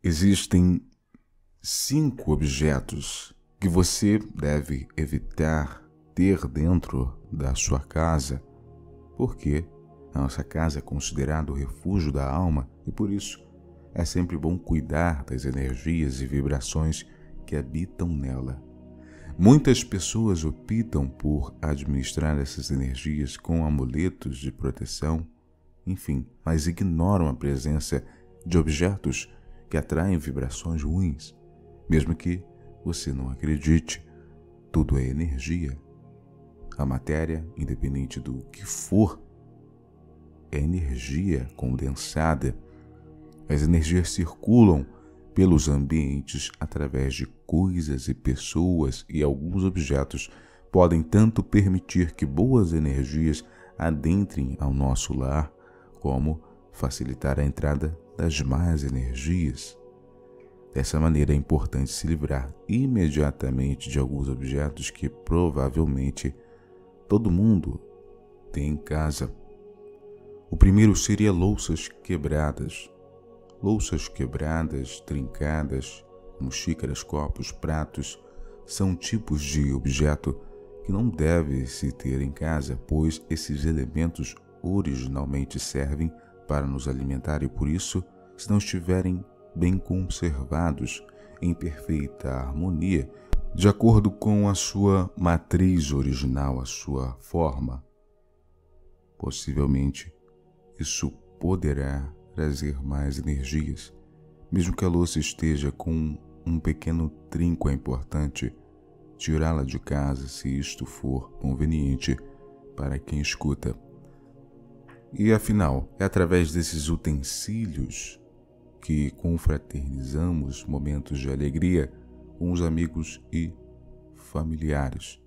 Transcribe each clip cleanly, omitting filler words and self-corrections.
Existem 5 objetos que você deve evitar ter dentro da sua casa, porque a nossa casa é considerada o refúgio da alma e por isso é sempre bom cuidar das energias e vibrações que habitam nela. Muitas pessoas optam por administrar essas energias com amuletos de proteção, enfim, mas ignoram a presença de objetos que atraem vibrações ruins. Mesmo que você não acredite, tudo é energia. A matéria, independente do que for, é energia condensada. As energias circulam pelos ambientes através de coisas e pessoas, e alguns objetos podem tanto permitir que boas energias adentrem ao nosso lar, como facilitar a entrada das más energias. Dessa maneira é importante se livrar imediatamente de alguns objetos que provavelmente todo mundo tem em casa. O primeiro seria louças quebradas. Louças quebradas, trincadas, como xícaras, copos, pratos, são tipos de objeto que não deve se ter em casa, pois esses elementos originalmente servem para nos alimentar e por isso, se não estiverem bem conservados, em perfeita harmonia, de acordo com a sua matriz original, a sua forma, possivelmente isso poderá trazer mais energias. Mesmo que a louça esteja com um pequeno trinco, é importante tirá-la de casa se isto for conveniente para quem escuta. E afinal, é através desses utensílios que confraternizamos momentos de alegria com os amigos e familiares.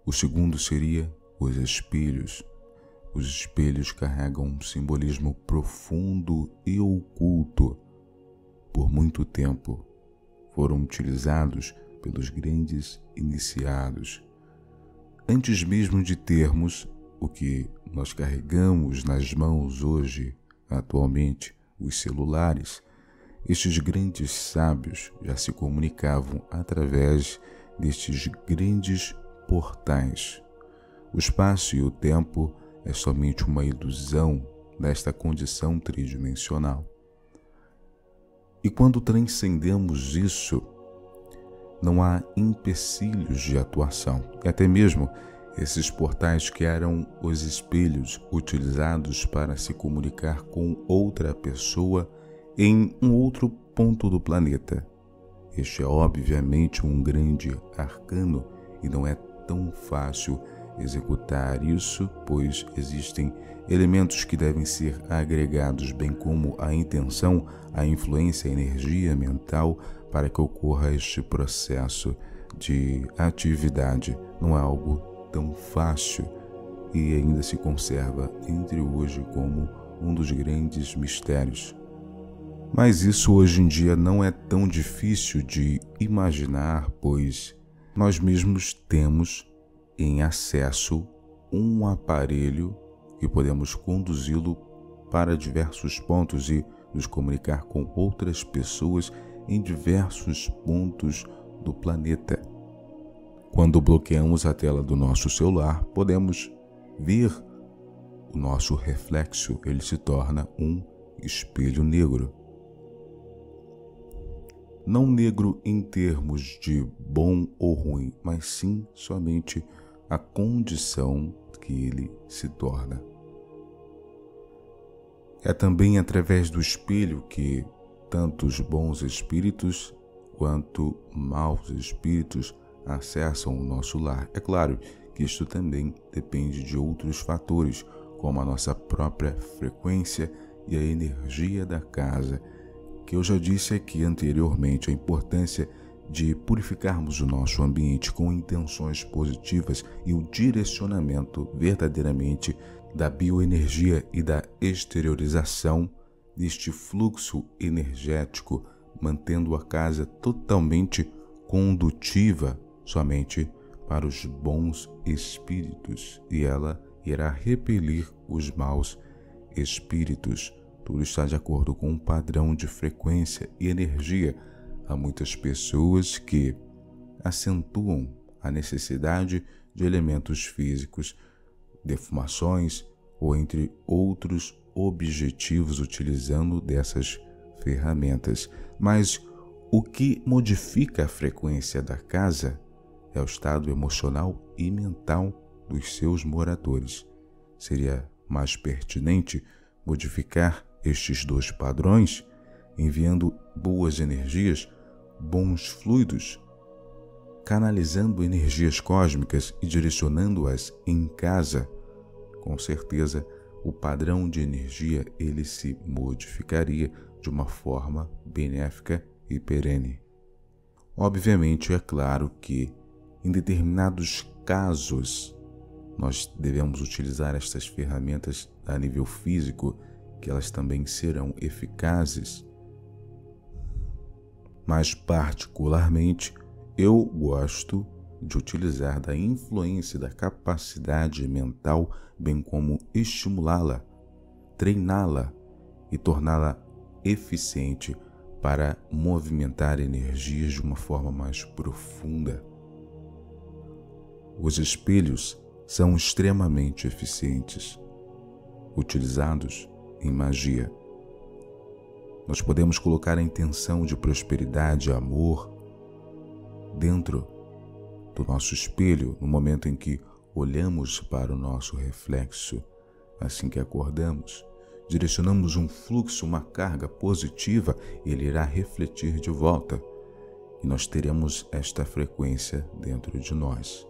O segundo seria os espelhos. Os espelhos carregam um simbolismo profundo e oculto. Por muito tempo, foram utilizados pelos grandes iniciados. Antes mesmo de termos o que nós carregamos nas mãos hoje, atualmente, os celulares, estes grandes sábios já se comunicavam através destes grandes portais. O espaço e o tempo é somente uma ilusão desta condição tridimensional. E quando transcendemos isso, não há empecilhos de atuação. E até mesmo esses portais que eram os espelhos utilizados para se comunicar com outra pessoa em um outro ponto do planeta. Este é obviamente um grande arcano e não é tão fácil executar isso, pois existem elementos que devem ser agregados, bem como a intenção, a influência, a energia mental para que ocorra este processo de atividade. Não é algo tão fácil e ainda se conserva entre hoje como um dos grandes mistérios. Mas isso hoje em dia não é tão difícil de imaginar, pois nós mesmos temos em acesso um aparelho que podemos conduzi-lo para diversos pontos e nos comunicar com outras pessoas em diversos pontos do planeta. Quando bloqueamos a tela do nosso celular, podemos ver o nosso reflexo, ele se torna um espelho negro. Não negro em termos de bom ou ruim, mas sim somente a condição que ele se torna. É também através do espelho que tanto os bons espíritos quanto maus espíritos acessam o nosso lar. É claro que isto também depende de outros fatores, como a nossa própria frequência e a energia da casa, que eu já disse aqui anteriormente, a importância de purificarmos o nosso ambiente com intenções positivas e o direcionamento verdadeiramente da bioenergia e da exteriorização deste fluxo energético, mantendo a casa totalmente condutiva somente para os bons espíritos, e ela irá repelir os maus espíritos, tudo está de acordo com um padrão de frequência e energia. Há muitas pessoas que acentuam a necessidade de elementos físicos, defumações ou entre outros objetivos utilizando dessas ferramentas. Mas o que modifica a frequência da casa é o estado emocional e mental dos seus moradores. Seria mais pertinente modificar estes dois padrões, enviando boas energias, bons fluidos, canalizando energias cósmicas e direcionando-as em casa. Com certeza, o padrão de energia ele se modificaria de uma forma benéfica e perene. Obviamente, é claro que em determinados casos nós devemos utilizar estas ferramentas a nível físico, que elas também serão eficazes. Mas particularmente eu gosto de utilizar da influência da capacidade mental, bem como estimulá-la, treiná-la e torná-la eficiente para movimentar energias de uma forma mais profunda. Os espelhos são extremamente eficientes, utilizados em magia. Nós podemos colocar a intenção de prosperidade e amor dentro do nosso espelho no momento em que olhamos para o nosso reflexo. Assim que acordamos, direcionamos um fluxo, uma carga positiva, e ele irá refletir de volta, e nós teremos esta frequência dentro de nós.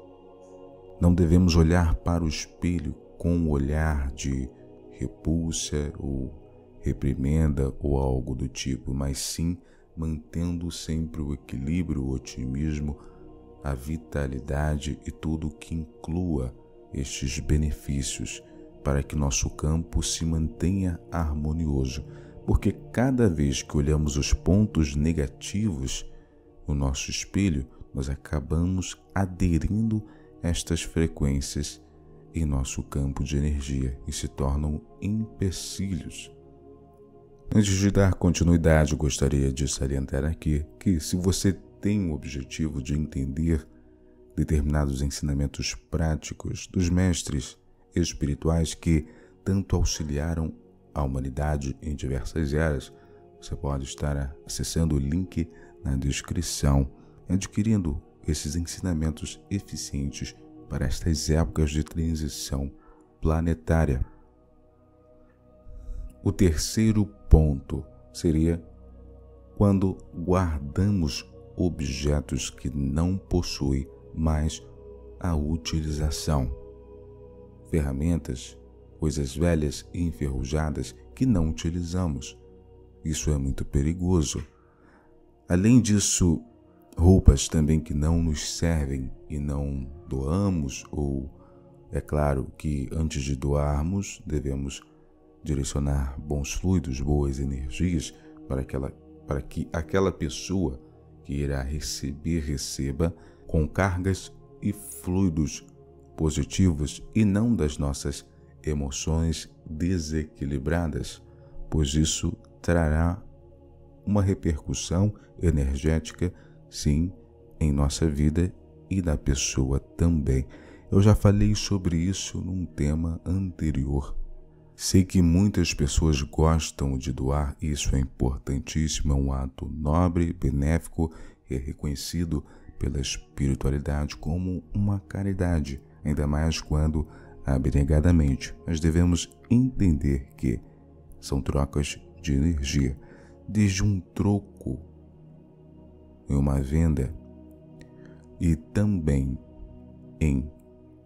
Não devemos olhar para o espelho com um olhar de repulsa ou reprimenda ou algo do tipo, mas sim mantendo sempre o equilíbrio, o otimismo, a vitalidade e tudo o que inclua estes benefícios para que nosso campo se mantenha harmonioso, porque cada vez que olhamos os pontos negativos no nosso espelho, nós acabamos aderindo a estas frequências em nosso campo de energia e se tornam empecilhos. Antes de dar continuidade, gostaria de salientar aqui que se você tem o objetivo de entender determinados ensinamentos práticos dos mestres espirituais que tanto auxiliaram a humanidade em diversas eras, você pode estar acessando o link na descrição, adquirindo esses ensinamentos eficientes para estas épocas de transição planetária. O terceiro ponto seria quando guardamos objetos que não possuem mais a utilização. Ferramentas, coisas velhas e enferrujadas que não utilizamos. Isso é muito perigoso. Além disso, roupas também que não nos servem e não doamos, ou é claro que antes de doarmos devemos direcionar bons fluidos, boas energias para que aquela pessoa que irá receba com cargas e fluidos positivos e não das nossas emoções desequilibradas, pois isso trará uma repercussão energética, sim, em nossa vida e da pessoa também. Eu já falei sobre isso num tema anterior. Sei que muitas pessoas gostam de doar, e isso é importantíssimo, é um ato nobre, benéfico e é reconhecido pela espiritualidade como uma caridade, ainda mais quando abnegadamente. Mas devemos entender que são trocas de energia, desde um troco em uma venda e também em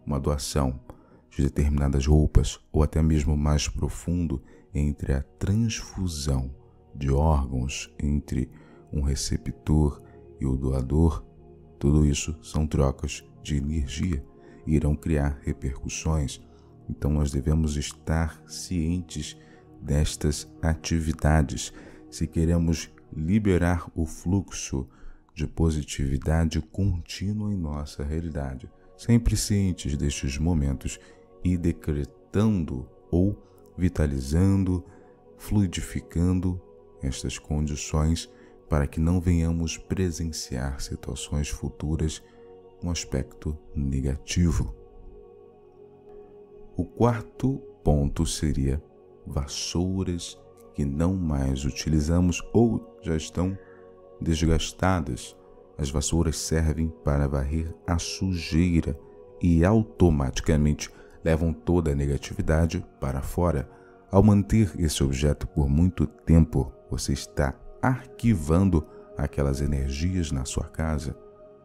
uma doação de determinadas roupas, ou até mesmo mais profundo, entre a transfusão de órgãos entre um receptor e o doador. Tudo isso são trocas de energia e irão criar repercussões. Então nós devemos estar cientes destas atividades se queremos liberar o fluxo de positividade contínua em nossa realidade, sempre cientes destes momentos e decretando ou vitalizando fluidificando estas condições para que não venhamos presenciar situações futuras com aspecto negativo. O quarto ponto seria vassouras que não mais utilizamos ou já estão desgastadas. As vassouras servem para varrer a sujeira e automaticamente levam toda a negatividade para fora. Ao manter esse objeto por muito tempo, você está arquivando aquelas energias na sua casa.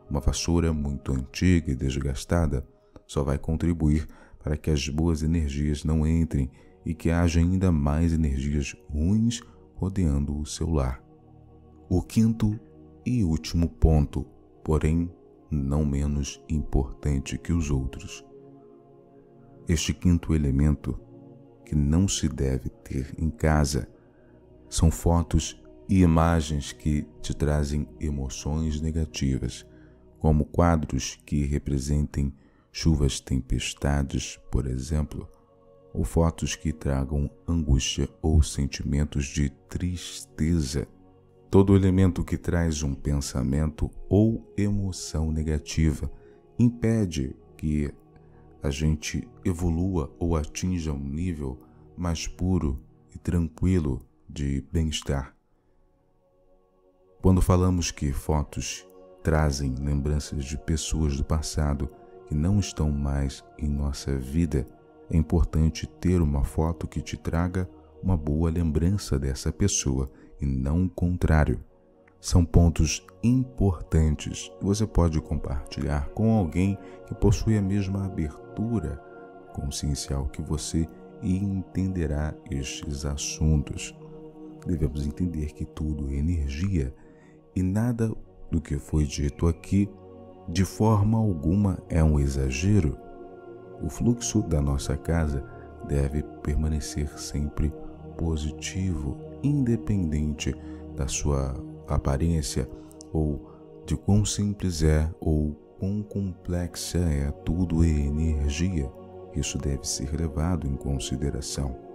Uma vassoura muito antiga e desgastada só vai contribuir para que as boas energias não entrem e que haja ainda mais energias ruins rodeando o seu lar. O quinto e último ponto, porém não menos importante que os outros. Este quinto elemento que não se deve ter em casa são fotos e imagens que te trazem emoções negativas, como quadros que representem chuvas, tempestades, por exemplo, ou fotos que tragam angústia ou sentimentos de tristeza. Todo elemento que traz um pensamento ou emoção negativa impede que a gente evolua ou atinja um nível mais puro e tranquilo de bem-estar. Quando falamos que fotos trazem lembranças de pessoas do passado que não estão mais em nossa vida, é importante ter uma foto que te traga uma boa lembrança dessa pessoa e não o contrário. São pontos importantes que você pode compartilhar com alguém que possui a mesma abertura consciencial que você e entenderá estes assuntos. Devemos entender que tudo é energia e nada do que foi dito aqui de forma alguma é um exagero. O fluxo da nossa casa deve permanecer sempre positivo, independente da sua aparência ou de quão simples é ou quão complexa é. Tudo é energia. Isso deve ser levado em consideração.